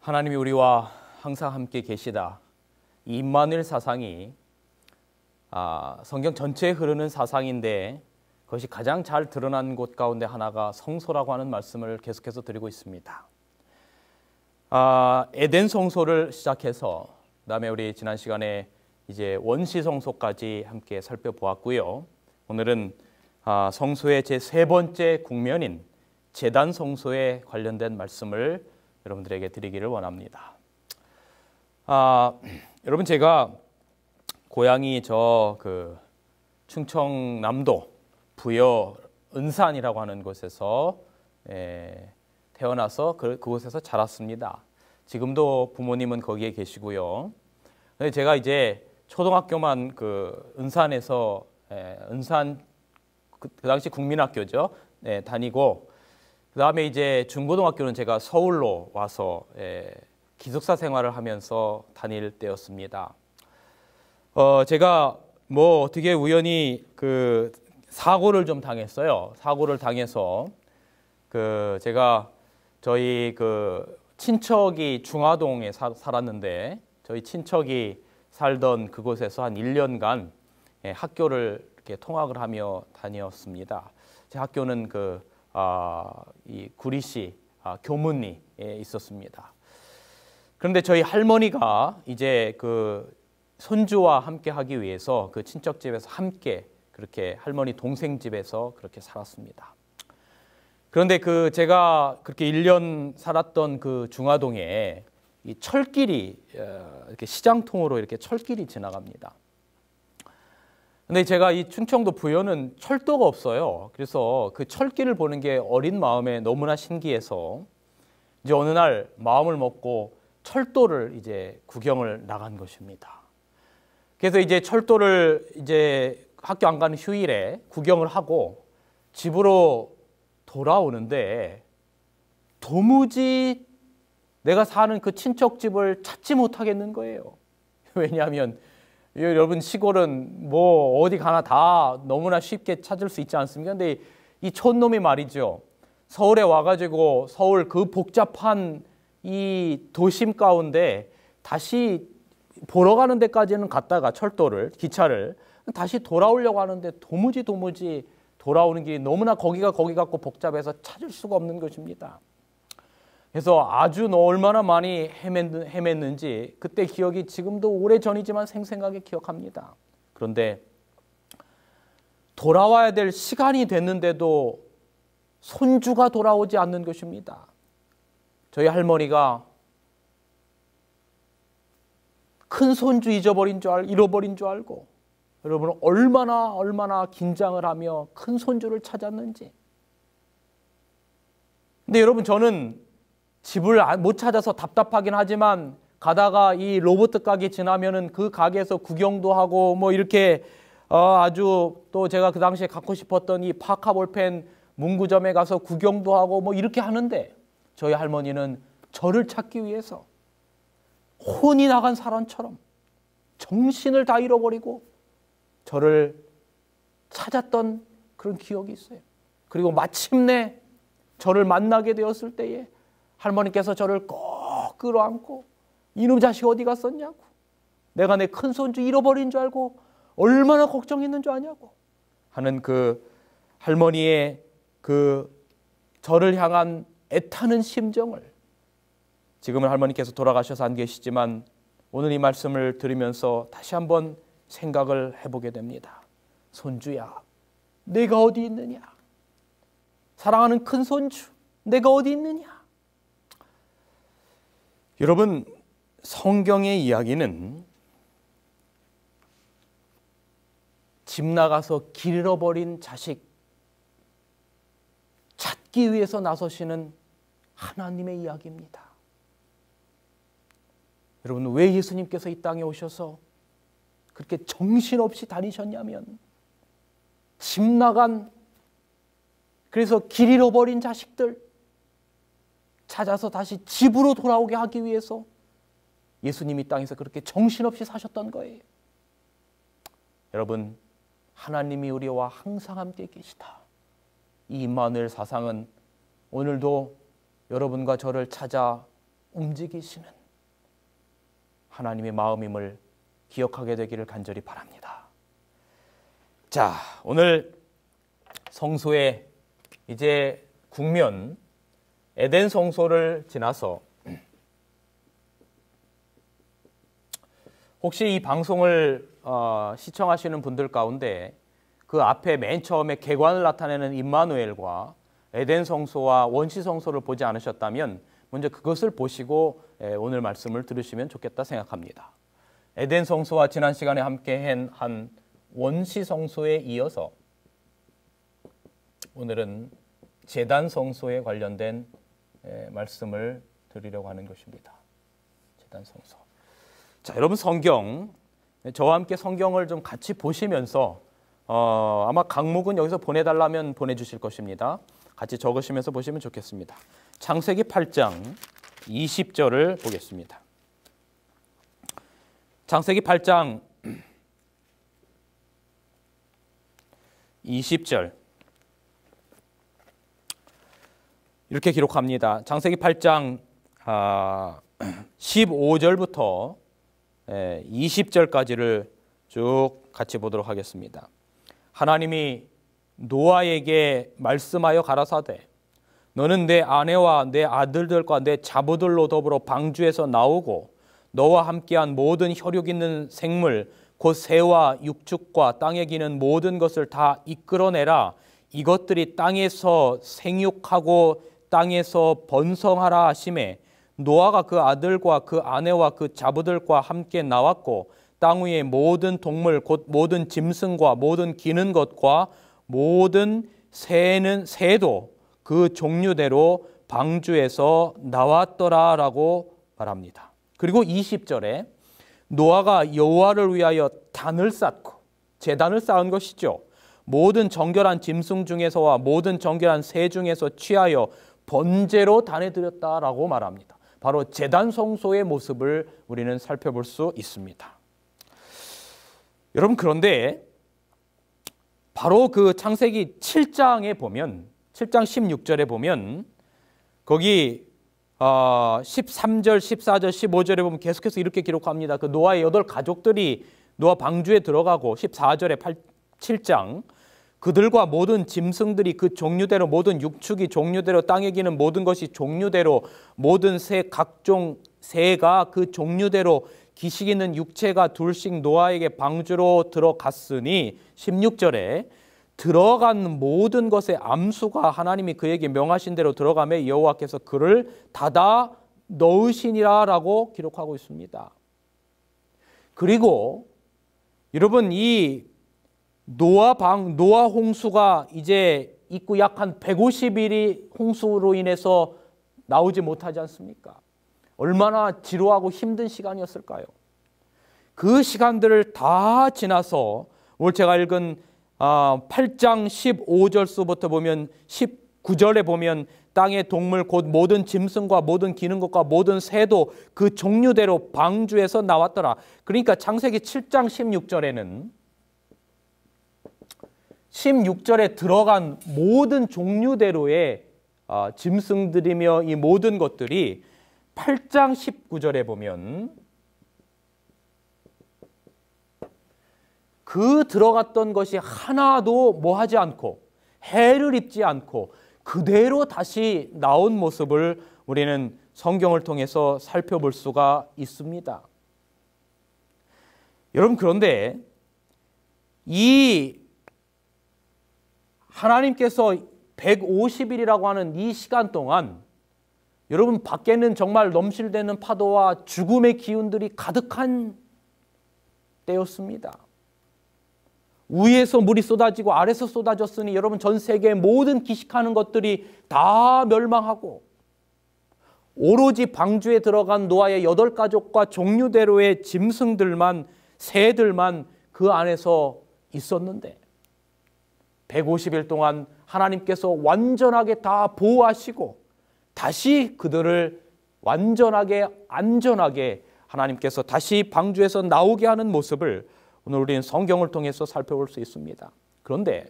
하나님이 우리와 항상 함께 계시다. 이 임마누엘 사상이 성경 전체에 흐르는 사상인데 그것이 가장 잘 드러난 곳 가운데 하나가 성소라고 하는 말씀을 계속해서 드리고 있습니다. 에덴 성소를 시작해서 그다음에 우리 지난 시간에 이제 원시 성소까지 함께 살펴보았고요. 오늘은 성소의 제 세 번째 국면인 제단 성소에 관련된 말씀을 여러분들에게 드리기를 원합니다. 여러분, 제가 고향이 충청남도 부여 은산이라고 하는 곳에서 태어나서 그곳에서 자랐습니다. 지금도 부모님은 거기에 계시고요. 근데 제가 이제 초등학교만 은산에서 은산 그 당시 국민학교죠. 다니고 그 다음에 이제 중고등학교는 제가 서울로 와서 기숙사 생활을 하면서 다닐 때였습니다. 제가 어떻게 우연히 사고를 좀 당했어요. 사고를 당해서 제가 저희 친척이 중화동에 살았는데 저희 친척이 살던 그곳에서 한 1년간 학교를 이렇게 통학을 하며 다녔습니다. 제 학교는 이 구리시 교문리에 있었습니다. 그런데 저희 할머니가 이제 손주와 함께 하기 위해서 그 친척 집에서 함께 그렇게 할머니 동생 집에서 그렇게 살았습니다. 그런데 제가 그렇게 1년 살았던 중화동에 이 철길이 이렇게 시장통으로 이렇게 철길이 지나갑니다. 근데 제가 이 충청도 부여는 철도가 없어요. 그래서 그 철길을 보는 게 어린 마음에 너무나 신기해서 이제 어느 날 마음을 먹고 철도를 이제 구경을 나간 것입니다. 그래서 이제 철도를 이제 학교 안 가는 휴일에 구경을 하고 집으로 돌아오는데 도무지 내가 사는 그 친척 집을 찾지 못하겠는 거예요. 왜냐하면 여러분, 시골은 어디 가나 다 너무나 쉽게 찾을 수 있지 않습니까? 근데 이 촌놈이 말이죠. 서울에 와가지고 서울 그 복잡한 이 도심 가운데 다시 보러 가는 데까지는 갔다가 기차를 다시 돌아오려고 하는데 도무지 돌아오는 길이 너무나 거기 같고 복잡해서 찾을 수가 없는 것입니다. 그래서 아주 얼마나 많이 헤맸는지 그때 기억이 지금도 오래전이지만 생생하게 기억합니다. 그런데 돌아와야 될 시간이 됐는데도 손주가 돌아오지 않는 것입니다. 저희 할머니가 큰 손주 잃어버린 줄 알고 여러분 얼마나 긴장을 하며 큰 손주를 찾았는지. 근데 여러분, 저는 집을 못 찾아서 답답하긴 하지만 가다가 이 로봇 가게 지나면은 그 가게에서 구경도 하고 이렇게 아주 또 제가 그 당시에 갖고 싶었던 이 파카 볼펜 문구점에 가서 구경도 하고 이렇게 하는데 저희 할머니는 저를 찾기 위해서 혼이 나간 사람처럼 정신을 다 잃어버리고 저를 찾았던 그런 기억이 있어요. 그리고 마침내 저를 만나게 되었을 때에 할머니께서 저를 꼭 끌어안고 이놈 자식 어디 갔었냐고, 내가 내 큰손주 잃어버린 줄 알고 얼마나 걱정했는 줄 아냐고 하는 할머니의 저를 향한 애타는 심정을 지금은 할머니께서 돌아가셔서 안 계시지만 오늘 이 말씀을 들으면서 다시 한번 생각을 해보게 됩니다. 손주야, 내가 어디 있느냐? 사랑하는 큰손주, 내가 어디 있느냐? 여러분, 성경의 이야기는 집 나가서 길 잃어버린 자식 찾기 위해서 나서시는 하나님의 이야기입니다. 여러분, 왜 예수님께서 이 땅에 오셔서 그렇게 정신없이 다니셨냐면 집 나간, 그래서 길 잃어버린 자식들 찾아서 다시 집으로 돌아오게 하기 위해서 예수님이 땅에서 그렇게 정신없이 사셨던 거예요. 여러분, 하나님이 우리와 항상 함께 계시다. 이 임마누엘 사상은 오늘도 여러분과 저를 찾아 움직이시는 하나님의 마음임을 기억하게 되기를 간절히 바랍니다. 자, 오늘 성소의 이제 국면 에덴 성소를 지나서 혹시 이 방송을 시청하시는 분들 가운데 그 앞에 맨 처음에 개관을 나타내는 임마누엘과 에덴 성소와 원시 성소를 보지 않으셨다면 먼저 그것을 보시고 오늘 말씀을 들으시면 좋겠다 생각합니다. 에덴 성소와 지난 시간에 함께 한 원시 성소에 이어서 오늘은 제단 성소에 관련된 말씀을 드리려고 하는 것입니다. 제단 성소. 자, 여러분 성경, 저와 함께 성경을 좀 같이 보시면서 아마 강목은 여기서 보내달라면 보내주실 것입니다. 같이 적으시면서 보시면 좋겠습니다. 창세기 8장 20절을 보겠습니다. 창세기 8장 20절 이렇게 기록합니다. 창세기 8장 15절부터 20절까지를 쭉 같이 보도록 하겠습니다. 하나님이 노아에게 말씀하여 가라사대 너는 내 아내와 내 아들들과 내 자부들로 더불어 방주에서 나오고 너와 함께한 모든 혈육 있는 생물 곧 새와 육축과 땅에 기는 모든 것을 다 이끌어내라. 이것들이 땅에서 생육하고 땅에서 번성하라 하시매 노아가 그 아들과 그 아내와 그 자부들과 함께 나왔고 땅 위의 모든 동물 곧 모든 짐승과 모든 기는 것과 모든 새도 그 종류대로 방주에서 나왔더라라고 말합니다. 그리고 20절에 노아가 여호와를 위하여 단을 쌓고 제단을 쌓은 것이죠. 모든 정결한 짐승 중에서와 모든 정결한 새 중에서 취하여 번제로 단에 드렸다라고 말합니다. 바로 제단 성소의 모습을 우리는 살펴볼 수 있습니다. 여러분 그런데 바로 그 창세기 7장에 보면 7장 16절에 보면 거기 13절, 14절, 15절에 보면 계속해서 이렇게 기록합니다. 그 노아의 8 가족들이 노아 방주에 들어가고 14절에 7장 그들과 모든 짐승들이 그 종류대로 모든 육축이 종류대로 땅에 기는 모든 것이 종류대로 모든 새 각종 새가 그 종류대로 기식 있는 육체가 둘씩 노아에게 방주로 들어갔으니 16절에 들어간 모든 것의 암수가 하나님이 그에게 명하신 대로 들어가매 여호와께서 그를 닫아 넣으시니라라고 기록하고 있습니다. 그리고 여러분 이 노아 홍수가 이제 있고 약 한 150일이 홍수로 인해서 나오지 못하지 않습니까? 얼마나 지루하고 힘든 시간이었을까요? 그 시간들을 다 지나서 오늘 제가 읽은 8장 15절서부터 보면 19절에 보면 땅의 동물 곧 모든 짐승과 모든 기는 것과 모든 새도 그 종류대로 방주에서 나왔더라. 그러니까 창세기 7장 16절에는 16절에 들어간 모든 종류대로의 짐승들이며 이 모든 것들이 8장 19절에 보면 그 들어갔던 것이 하나도 뭐하지 않고 해를 입지 않고 그대로 다시 나온 모습을 우리는 성경을 통해서 살펴볼 수가 있습니다. 여러분 그런데 이 하나님께서 150일이라고 하는 이 시간 동안 여러분 밖에는 정말 넘실대는 파도와 죽음의 기운들이 가득한 때였습니다. 위에서 물이 쏟아지고 아래서 쏟아졌으니 여러분 전 세계의 모든 기식하는 것들이 다 멸망하고 오로지 방주에 들어간 노아의 8가족과 종류대로의 짐승들만 새들만 그 안에서 있었는데 150일 동안 하나님께서 완전하게 다 보호하시고 다시 그들을 완전하게 안전하게 하나님께서 다시 방주에서 나오게 하는 모습을 오늘 우리는 성경을 통해서 살펴볼 수 있습니다. 그런데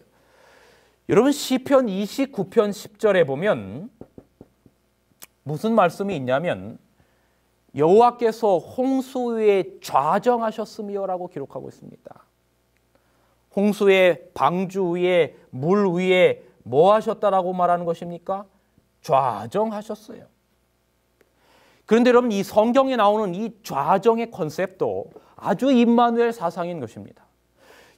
여러분 시편 29편 10절에 보면 무슨 말씀이 있냐면 여호와께서 홍수 위에 좌정하셨으며라고 기록하고 있습니다. 홍수의 방주 위에 물 위에 뭐 하셨다라고 말하는 것입니까? 좌정하셨어요. 그런데 여러분, 이 성경에 나오는 이 좌정의 컨셉도 아주 임마누엘 사상인 것입니다.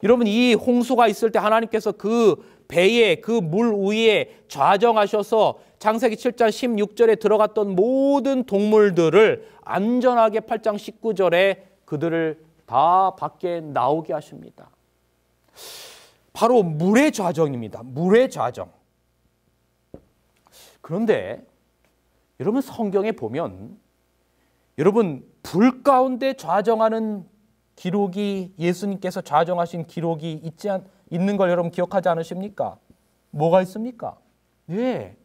여러분, 이 홍수가 있을 때 하나님께서 그 배에 그 물 위에 좌정하셔서 창세기 7장 16절에 들어갔던 모든 동물들을 안전하게 8장 19절에 그들을 다 밖에 나오게 하십니다. 바로 물의 좌정입니다. 물의 좌정. 그런데 여러분, 성경에 보면 여러분, 불 가운데 좌정하는 기록이, 예수님께서 좌정하신 기록이 있는 걸 여러분 기억하지 않으십니까? 뭐가 있습니까? 예,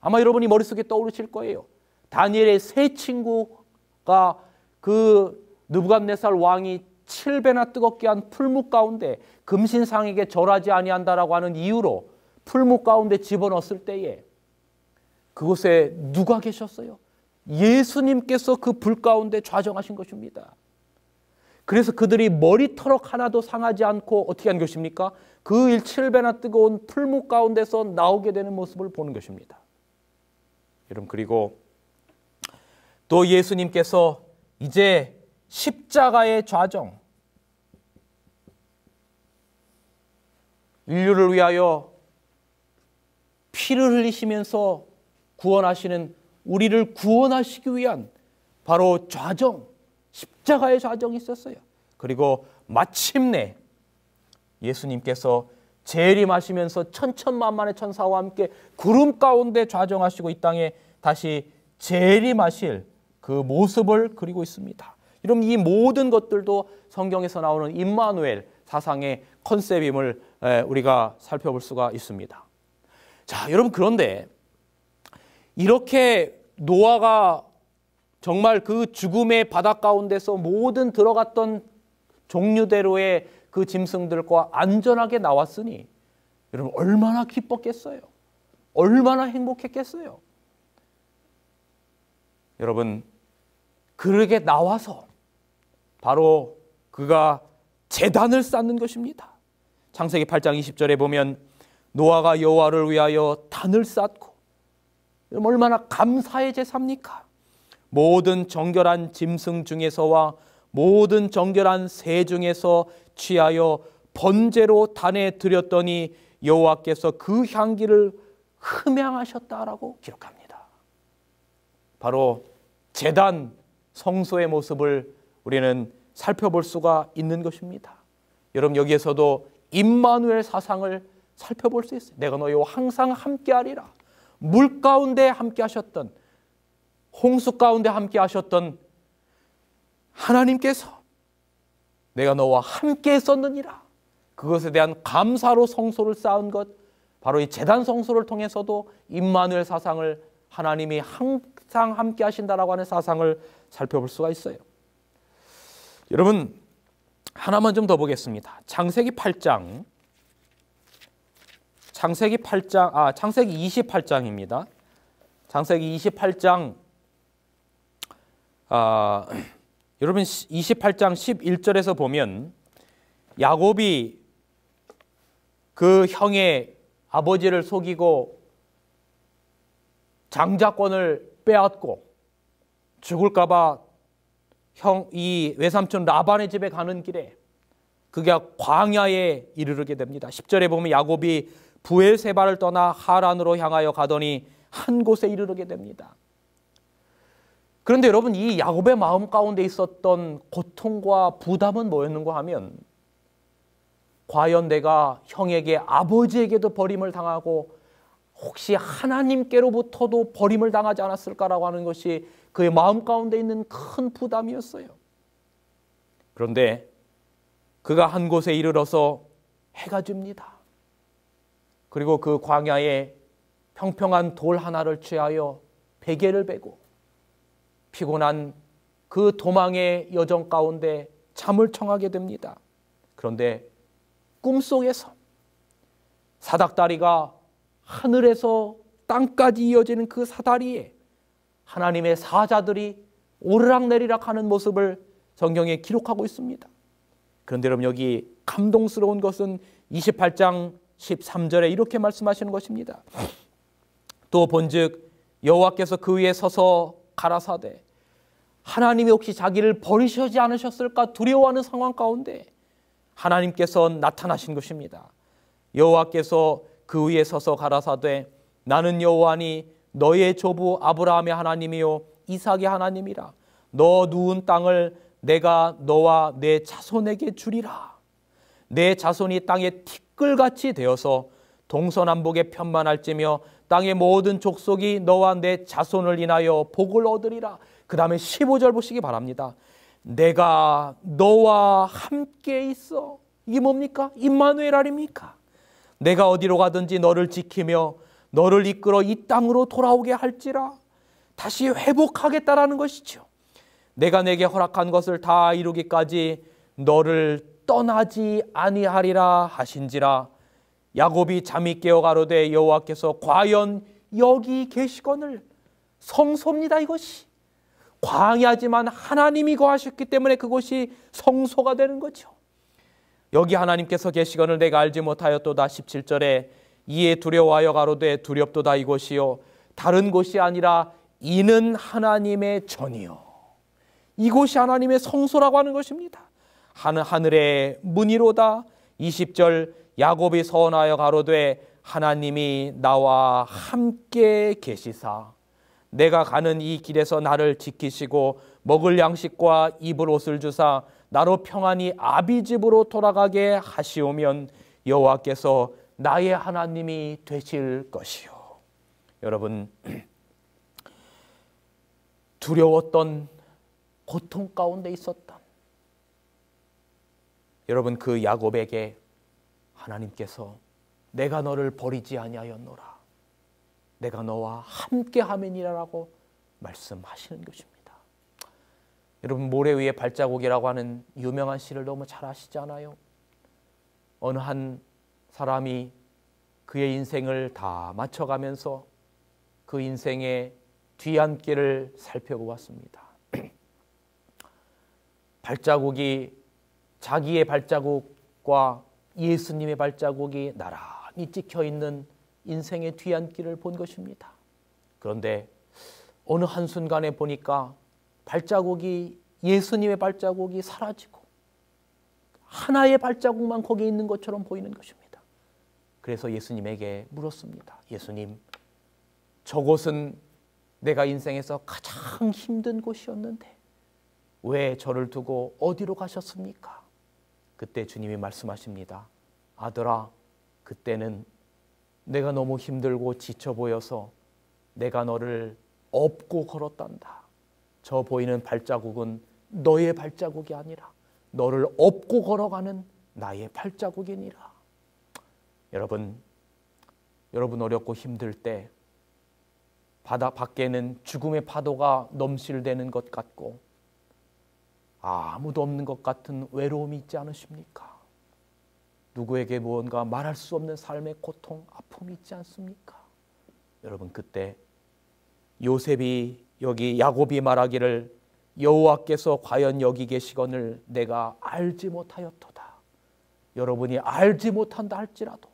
아마 여러분이 머릿속에 떠오르실 거예요. 다니엘의 세 친구가 그 느부갓네살 왕이 7배나 뜨겁게 한 풀무 가운데 금신상에게 절하지 아니한다라고 하는 이유로 풀무 가운데 집어넣었을 때에 그곳에 누가 계셨어요? 예수님께서 그 불 가운데 좌정하신 것입니다. 그래서 그들이 머리털럭 하나도 상하지 않고 어떻게 한 것입니까? 그 7배나 뜨거운 풀무 가운데서 나오게 되는 모습을 보는 것입니다. 여러분, 그리고 또 예수님께서 이제 십자가의 좌정, 인류를 위하여 피를 흘리시면서 구원하시는, 우리를 구원하시기 위한 바로 좌정, 십자가의 좌정이 있었어요. 그리고 마침내 예수님께서 재림하시면서 천천만만의 천사와 함께 구름 가운데 좌정하시고 이 땅에 다시 재림하실 그 모습을 그리고 있습니다. 여러분, 이 모든 것들도 성경에서 나오는 임마누엘 사상의 컨셉임을 우리가 살펴볼 수가 있습니다. 자, 여러분, 그런데 이렇게 노아가 정말 그 죽음의 바다 가운데서 모든 들어갔던 종류대로의 그 짐승들과 안전하게 나왔으니 여러분, 얼마나 기뻤겠어요? 얼마나 행복했겠어요? 여러분, 그렇게 나와서 바로 그가 제단을 쌓는 것입니다. 창세기 8장 20절에 보면 노아가 여호와를 위하여 단을 쌓고, 얼마나 감사의 제사입니까? 모든 정결한 짐승 중에서와 모든 정결한 새 중에서 취하여 번제로 단에 드렸더니 여호와께서 그 향기를 흠양하셨다라고 기록합니다. 바로 제단 성소의 모습을 우리는 살펴볼 수가 있는 것입니다. 여러분, 여기에서도 임마누엘 사상을 살펴볼 수 있어요. 내가 너희와 항상 함께하리라. 물 가운데 함께하셨던, 홍수 가운데 함께하셨던 하나님께서 내가 너와 함께 했었느니라. 그것에 대한 감사로 성소를 쌓은 것, 바로 이 제단 성소를 통해서도 임마누엘 사상을, 하나님이 항상 함께 하신다라고 하는 사상을 살펴볼 수가 있어요. 여러분, 하나만 좀 더 보겠습니다. 창세기 28장입니다. 창세기 28장, 여러분 28장 11절에서 보면 야곱이 그 형의 아버지를 속이고 장자권을 빼앗고 죽을까 봐 이 외삼촌 라반의 집에 가는 길에 그가 광야에 이르르게 됩니다. 10절에 보면 야곱이 부엘세바를 떠나 하란으로 향하여 가더니 한 곳에 이르르게 됩니다. 그런데 여러분, 이 야곱의 마음 가운데 있었던 고통과 부담은 뭐였는가 하면, 과연 내가 형에게, 아버지에게도 버림을 당하고 혹시 하나님께로부터도 버림을 당하지 않았을까라고 하는 것이 그의 마음 가운데 있는 큰 부담이었어요. 그런데 그가 한 곳에 이르러서 해가 집니다. 그리고 그 광야에 평평한 돌 하나를 취하여 베개를 베고 피곤한 그 도망의 여정 가운데 잠을 청하게 됩니다. 그런데 꿈속에서 사닥다리가 하늘에서 땅까지 이어지는 그 사다리에 하나님의 사자들이 오르락내리락 하는 모습을 성경에 기록하고 있습니다. 그런데 여러분, 여기 감동스러운 것은 28장 13절에 이렇게 말씀하시는 것입니다. 또 본즉 여호와께서 그 위에 서서 가라사대, 하나님이 혹시 자기를 버리시지 않으셨을까 두려워하는 상황 가운데 하나님께서 나타나신 것입니다. 여호와께서 그 위에 서서 가라사대, 나는 여호와니 너의 조부 아브라함의 하나님이요 이삭의 하나님이라. 너 누운 땅을 내가 너와 내 자손에게 주리라. 내 자손이 땅에 티끌같이 되어서 동서남북에 편만할지며 땅의 모든 족속이 너와 내 자손을 인하여 복을 얻으리라. 그 다음에 15절 보시기 바랍니다. 내가 너와 함께 있어. 이게 뭡니까? 임마누엘 아닙니까? 내가 어디로 가든지 너를 지키며 너를 이끌어 이 땅으로 돌아오게 할지라. 다시 회복하겠다라는 것이죠. 내가 내게 허락한 것을 다 이루기까지 너를 떠나지 아니하리라 하신지라. 야곱이 잠이 깨어 가로되 여호와께서 과연 여기 계시거늘. 성소입니다. 이것이 광야지만 하나님이 거하셨기 때문에 그곳이 성소가 되는 거죠. 여기 하나님께서 계시거늘 내가 알지 못하였도다. 17절에 이에 두려워하여 가로되 두렵도다 이곳이요 다른 곳이 아니라 이는 하나님의 전이요. 이곳이 하나님의 성소라고 하는 것입니다. 하늘의 문이로다. 20절 야곱이 서원하여 가로되 하나님이 나와 함께 계시사 내가 가는 이 길에서 나를 지키시고 먹을 양식과 입을 옷을 주사 나로 평안히 아비 집으로 돌아가게 하시오면 여호와께서 나의 하나님이 되실 것이요. 여러분, 두려웠던 고통 가운데 있었던 여러분, 그 야곱에게 하나님께서 내가 너를 버리지 아니하였노라. 내가 너와 함께 하면이라고 말씀하시는 것입니다. 여러분, 모래 위에 발자국이라고 하는 유명한 시를 너무 잘 아시지 않아요? 어느 한 사람이 그의 인생을 다 맞춰가면서 그 인생의 뒤안길을 살펴보았습니다. 발자국이 자기의 발자국과 예수님의 발자국이 나란히 찍혀있는 인생의 뒤안길을 본 것입니다. 그런데 어느 한순간에 보니까 발자국이 예수님의 발자국이 사라지고 하나의 발자국만 거기에 있는 것처럼 보이는 것입니다. 그래서 예수님에게 물었습니다. 예수님, 저곳은 내가 인생에서 가장 힘든 곳이었는데 왜 저를 두고 어디로 가셨습니까? 그때 주님이 말씀하십니다. 아들아, 그때는 내가 너무 힘들고 지쳐 보여서 내가 너를 업고 걸었단다. 저 보이는 발자국은 너의 발자국이 아니라 너를 업고 걸어가는 나의 발자국이니라. 여러분 어렵고 힘들 때 바다 밖에는 죽음의 파도가 넘실대는 것 같고 아무도 없는 것 같은 외로움이 있지 않으십니까? 누구에게 무언가 말할 수 없는 삶의 고통, 아픔이 있지 않습니까? 여러분, 그때 요셉이 여기 야곱이 말하기를 여호와께서 과연 여기 계시거늘 내가 알지 못하였도다. 여러분이 알지 못한다 할지라도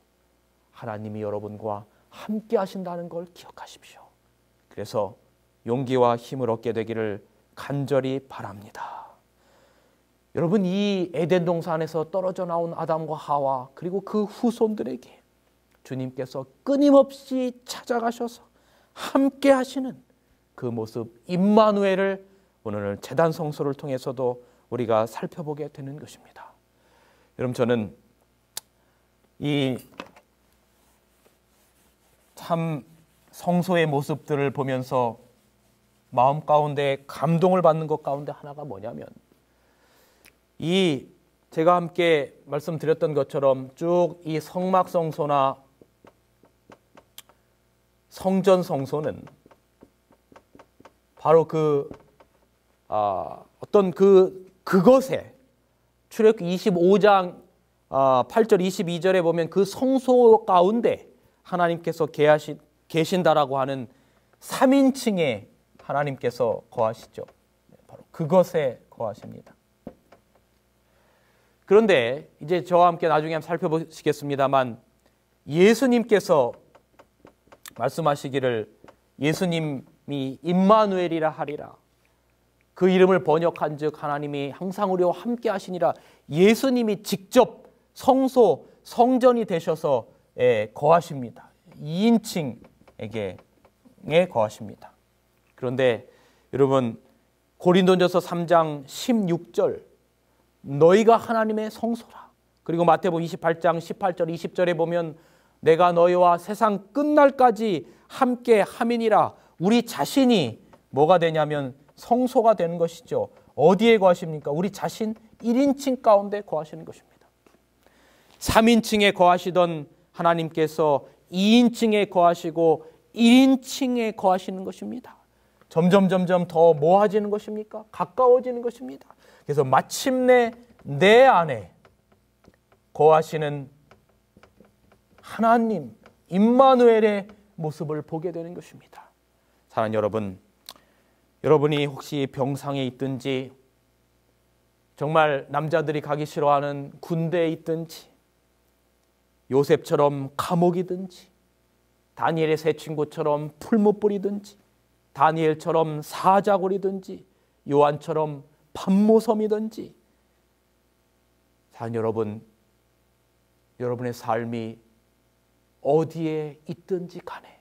하나님이 여러분과 함께 하신다는 걸 기억하십시오. 그래서 용기와 힘을 얻게 되기를 간절히 바랍니다. 여러분, 이 에덴 동산에서 떨어져 나온 아담과 하와 그리고 그 후손들에게 주님께서 끊임없이 찾아가셔서 함께 하시는 그 모습 임마누엘을 오늘 제단 성소를 통해서도 우리가 살펴보게 되는 것입니다. 여러분, 저는 이 참 성소의 모습들을 보면서 마음 가운데 감동을 받는 것 가운데 하나가 뭐냐면 이 제가 함께 말씀드렸던 것처럼 쭉 이 성막 성소나 성전 성소는 바로 어떤 그것에 출애굽기 25장 8절 22절에 보면 그 성소 가운데 하나님께서 계신다라고 하는 3인칭의 하나님께서 거하시죠. 그것에 거하십니다. 그런데 이제 저와 함께 나중에 한번 살펴보시겠습니다만 예수님께서 말씀하시기를 예수님이 임마누엘이라 하리라. 그 이름을 번역한 즉 하나님이 항상 우리와 함께 하시니라. 예수님이 직접 성소 성전이 되셔서 거하십니다. 2인칭에게 거하십니다. 그런데 여러분 고린도전서 3장 16절 너희가 하나님의 성소라. 그리고 마태복음 28장 18절 20절에 보면 내가 너희와 세상 끝날까지 함께 함이니라. 우리 자신이 뭐가 되냐면 성소가 되는 것이죠. 어디에 거하십니까? 우리 자신 1인칭 가운데 거하시는 것입니다. 3인칭에 거하시던 하나님께서 2인칭에 거하시고 1인칭에 거하시는 것입니다. 점점 더 모아지는 것입니까? 가까워지는 것입니다. 그래서 마침내 내 안에 거하시는 하나님 임마누엘의 모습을 보게 되는 것입니다. 사랑하는 여러분, 여러분이 혹시 병상에 있든지 정말 남자들이 가기 싫어하는 군대에 있든지 요셉처럼 감옥이든지 다니엘의 세 친구처럼 풀무불이든지 다니엘처럼 사자굴이든지 요한처럼 판모섬이든지 사랑하는 여러분, 여러분의 삶이 어디에 있든지 간에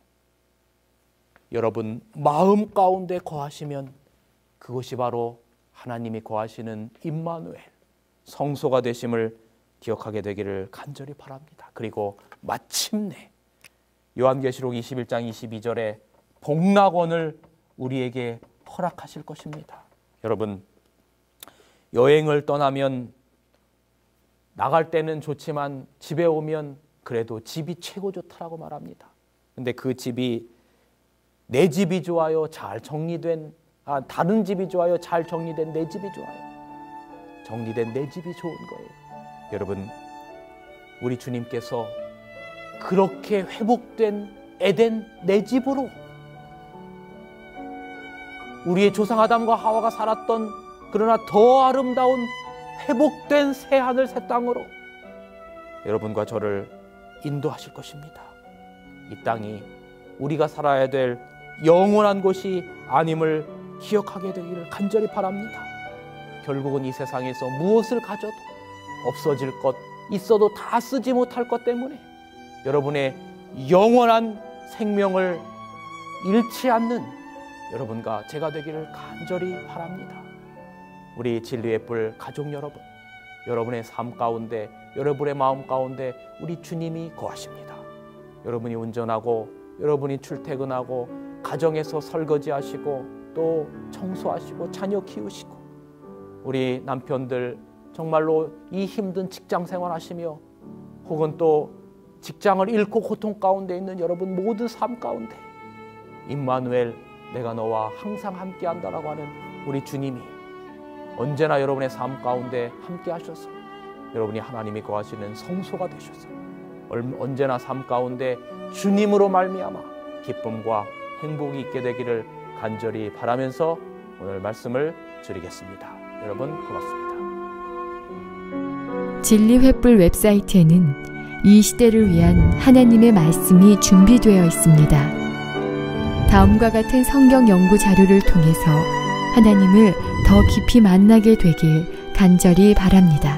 여러분 마음 가운데 거하시면 그것이 바로 하나님이 거하시는 임마누엘 성소가 되심을 기억하게 되기를 간절히 바랍니다. 그리고 마침내 요한계시록 21장 22절에 복락원을 우리에게 허락하실 것입니다. 여러분 여행을 떠나면 나갈 때는 좋지만 집에 오면 그래도 집이 최고 좋다라고 말합니다. 근데 그 집이 내 집이 좋아요? 잘 정리된 다른 집이 좋아요? 잘 정리된 내 집이 좋아요? 정리된 내 집이 좋은 거예요. 여러분 우리 주님께서 그렇게 회복된 에덴 내 집으로 우리의 조상 아담과 하와가 살았던 그러나 더 아름다운 회복된 새하늘 새 땅으로 여러분과 저를 인도하실 것입니다. 이 땅이 우리가 살아야 될 영원한 곳이 아님을 기억하게 되기를 간절히 바랍니다. 결국은 이 세상에서 무엇을 가져도 없어질 것, 있어도 다 쓰지 못할 것 때문에 여러분의 영원한 생명을 잃지 않는 여러분과 제가 되기를 간절히 바랍니다. 우리 진리의 뿔 가족 여러분, 여러분의 삶 가운데, 여러분의 마음 가운데 우리 주님이 거하십니다. 여러분이 운전하고, 여러분이 출퇴근하고, 가정에서 설거지하시고, 또 청소하시고, 자녀 키우시고, 우리 남편들 정말로 이 힘든 직장 생활하시며, 혹은 또 직장을 잃고 고통 가운데 있는 여러분 모든 삶 가운데 임마누엘 내가 너와 항상 함께한다라고 하는 우리 주님이 언제나 여러분의 삶 가운데 함께 하셔서 여러분이 하나님이 거하시는 성소가 되셔서 언제나 삶 가운데 주님으로 말미암아 기쁨과 행복이 있게 되기를 간절히 바라면서 오늘 말씀을 드리겠습니다. 여러분 고맙습니다. 진리횃불 웹사이트에는 이 시대를 위한 하나님의 말씀이 준비되어 있습니다. 다음과 같은 성경 연구 자료를 통해서 하나님을 더 깊이 만나게 되길 간절히 바랍니다.